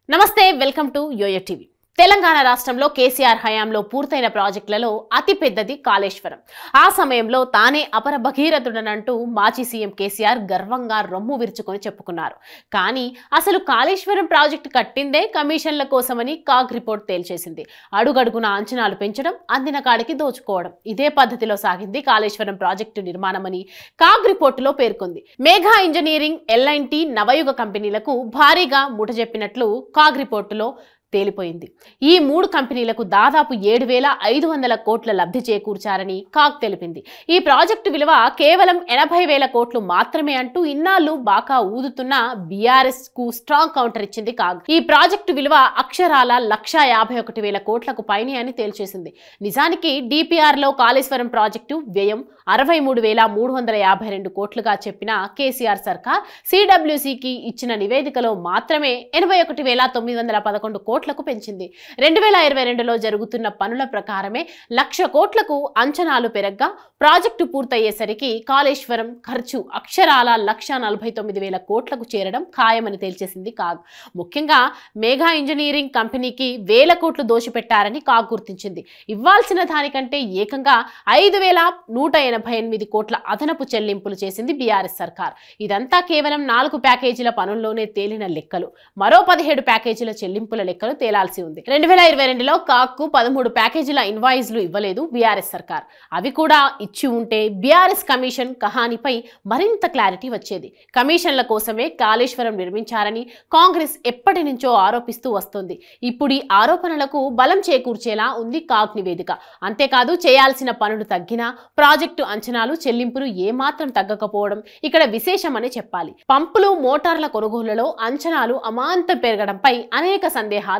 నమస్తే welcome to YoYo TV. Telangana రాష్ట్రంలో కేసీఆర్ హయాంలో పూర్తయిన ప్రాజెక్టులలో అతి పెద్దది కాళేశ్వరం. ఆ సమయంలో తానే అపర భగీరథుడనంటూ మాజీ సీఎం కేసీఆర్ గర్వంగా రొమ్ము విరుచుకొని చెప్పుకున్నారు. కానీ అసలు కాళేశ్వరం ప్రాజెక్టు కట్టిందే కమిషన్ల కోసమని కాగ్ రిపోర్ట్ తేల్చేసింది. అడుగడుగున అంచనాలు పెంచడం, అందిన కాడికి దోచుకోవడం, ఇదే పద్ధతిలో సాగింది కాళేశ్వరం ప్రాజెక్టు నిర్మాణమని కాగ్ రిపోర్టులో పేర్కొంది. మేఘా ఇంజనీరింగ్, L&T, నవయుగ కంపెనీలకు భారీగా ముఠజెప్పినట్లు కాగ్ రిపోర్టులో తేలిపోయింది. ఈ మూడు కంపెనీలకు దాదాపు 7,500 కోట్ల లబ్ధి చేకూర్చారని కాగ్ తెలిపింది. ఈ ప్రాజెక్టు విలువ కేవలం 80,000 కోట్లు మాత్రమే అంటూ ఇన్నాళ్లు బాకా ఊదుతున్న బీఆర్ఎస్ కు స్ట్రాంగ్ కౌంటర్ ఇచ్చింది కాగ్. ఈ ప్రాజెక్టు విలువ అక్షరాల 1,51,000 కోట్లకు పైనే అని తేల్చేసింది. నిజానికి డిపిఆర్ లో కాళేశ్వరం ప్రాజెక్టు వ్యయం 63,352 కోట్లుగా చెప్పిన కేసీఆర్ సర్కార్ సిడబ్ల్యూసీకి ఇచ్చిన నివేదికలో మాత్రమే 81,911 కోట్లకు పెంచింది. 2022లో జరుగుతున్న పనుల ప్రకారమే 1,00,000 కోట్లకు అంచనాలు పెరగ్గా ప్రాజెక్టు పూర్తయ్యేసరికి కాళేశ్వరం ఖర్చు అక్షరాల 1,49,000 కోట్లకు చేరడం ఖాయమని తేల్చేసింది కాగ్. ముఖ్యంగా మేఘా ఇంజనీరింగ్ కంపెనీకి 1,000 కోట్లు దోషిపెట్టారని కాగ్ గుర్తించింది. ఇవ్వాల్సిన దానికంటే ఏకంగా 5,188 కోట్ల అదనపు చెల్లింపులు చేసింది బీఆర్ఎస్ సర్కార్. ఇదంతా కేవలం 4 ప్యాకేజీల పనుల్లోనే తేలిన లెక్కలు. మరో 17 ప్యాకేజీల చెల్లింపుల లెక్కలు తేలాల్సి ఉంది. 2022లో కాగ్ కు 13 ప్యాకేజీల ఇన్వాయిస్లు ఇవ్వలేదు బీఆర్ఎస్ సర్కార్. అవి కూడా ఇచ్చి ఉంటే బీఆర్ఎస్ కమిషన్ కహానీపై మరింత క్లారిటీ వచ్చేది. కమిషన్ల కోసమే కాళేశ్వరం నిర్మించారని కాంగ్రెస్ ఎప్పటి నుంచో ఆరోపిస్తూ వస్తోంది. ఇప్పుడు ఈ ఆరోపణలకు బలం చేకూర్చేలా ఉంది కాగ్ నివేదిక. అంతేకాదు, చేయాల్సిన పనులు తగ్గినా ప్రాజెక్టు అంచనాలు, చెల్లింపులు ఏమాత్రం తగ్గకపోవడం ఇక్కడ విశేషమని చెప్పాలి. పంపులు, మోటార్ల కొనుగోళ్లలో అంచనాలు అమాంతం పెరగడంపై అనేక సందేహాలున్నాయి.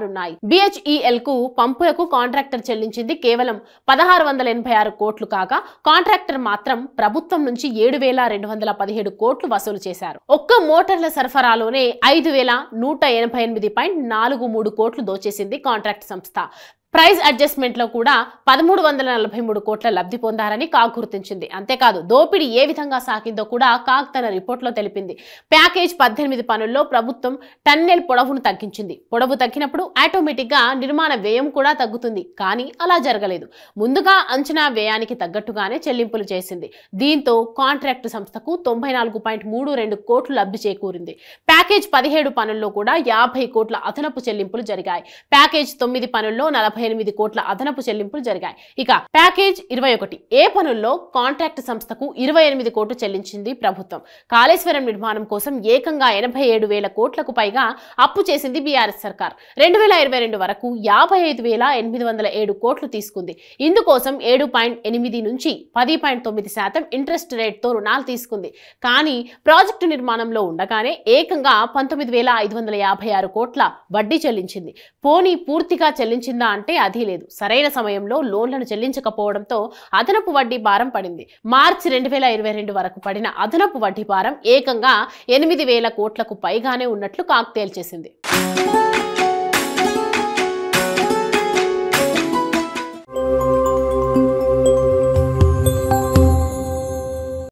BHEL కు పంపులకు కాంట్రాక్టర్ చెల్లించింది కేవలం 1,686 కోట్లు కాగా కాంట్రాక్టర్ మాత్రం ప్రభుత్వం నుంచి 7,217 కోట్లు వసూలు చేశారు. ఒక్క మోటార్ల సరఫరాలోనే 5,188.43 కోట్లు దోచేసింది కాంట్రాక్ట్ సంస్థ. ప్రైస్ అడ్జస్ట్మెంట్ లో కూడా 1,343 కోట్ల లబ్ధి పొందారని కాగ్ గుర్తించింది. అంతేకాదు, దోపిడీ ఏ విధంగా సాగిందో కూడా కాగ్ తన రిపోర్ట్లో తెలిపింది. ప్యాకేజ్ 18 పనుల్లో ప్రభుత్వం టన్నెల్ పొడవును తగ్గించింది. పొడవు తగ్గినప్పుడు ఆటోమేటిక్ గా నిర్మాణ వ్యయం కూడా తగ్గుతుంది. కానీ అలా జరగలేదు. ముందుగా అంచనా వ్యయానికి తగ్గట్టుగానే చెల్లింపులు చేసింది. దీంతో కాంట్రాక్టు సంస్థకు 94.32 కోట్లు లబ్ధి చేకూరింది. ప్యాకేజ్ 17 పనుల్లో కూడా 50 కోట్ల అదనపు చెల్లింపులు జరిగాయి. ప్యాకేజ్ 9 పనుల్లో 48 కోట్ల అదనపు చెల్లింపులు జరిగాయి. ఇక ప్యాకేజ్ 21 ఏ పనుల్లో కాంట్రాక్ట్ సంస్థకు 28 కోట్లు చెల్లించింది ప్రభుత్వం. కాళేశ్వరం నిర్మాణం కోసం ఏకంగా 87,000 కోట్లకు పైగా అప్పు చేసింది బీఆర్ఎస్ సర్కార్. 2022 వరకు 55,807 కోట్లు తీసుకుంది. ఇందుకోసం 7.8 నుంచి 10.9% ఇంట్రెస్ట్ రేట్ తో రుణాలు తీసుకుంది. కానీ ప్రాజెక్టు నిర్మాణంలో ఉండగానే ఏకంగా 19,556 కోట్ల వడ్డీ చెల్లించింది. పోనీ పూర్తిగా చెల్లించిందా అంటే అదీ లేదు. సరైన సమయంలో లోన్లను చెల్లించకపోవడంతో అదనపు వడ్డీ భారం పడింది. మార్చి 2022 వరకు పడిన అదనపు వడ్డీ భారం ఏకంగా 8,000 కోట్లకు పైగానే ఉన్నట్లు కాగ్ తేల్చేసింది.